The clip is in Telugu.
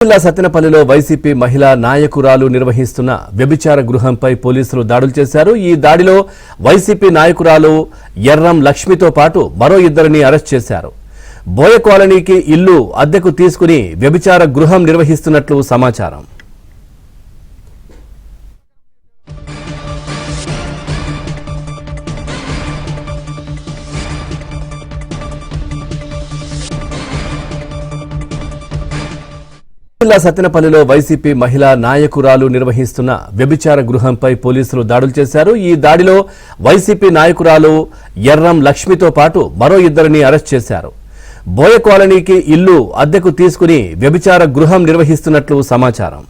జిల్లా సత్తెనపల్లిలో వైసీపీ మహిళా నాయకురాలు నిర్వహిస్తున్న వ్యభిచార గృహంపై పోలీసులు దాడులు చేశారు. ఈ దాడిలో వైసీపీ నాయకురాలు ఎర్రం లక్ష్మితో పాటు మరో ఇద్దరిని అరెస్ట్ చేశారు. బోయ కాలనీకి ఇల్లు అద్దెకు తీసుకుని వ్యభిచార గృహం నిర్వహిస్తున్నట్లు సమాచారం. జిల్లా సత్తెనపల్లిలో వైసీపీ మహిళా నాయకురాలు నిర్వహిస్తున్న వ్యభిచార గృహంపై పోలీసులు దాడులు చేశారు. ఈ దాడిలో వైసీపీ నాయకురాలు ఎర్రం లక్ష్మితో పాటు మరో ఇద్దరిని అరెస్ట్ చేశారు. బోయ కాలనీకి ఇల్లు అద్దెకు తీసుకుని వ్యభిచార గృహం నిర్వహిస్తున్నట్లు సమాచారం.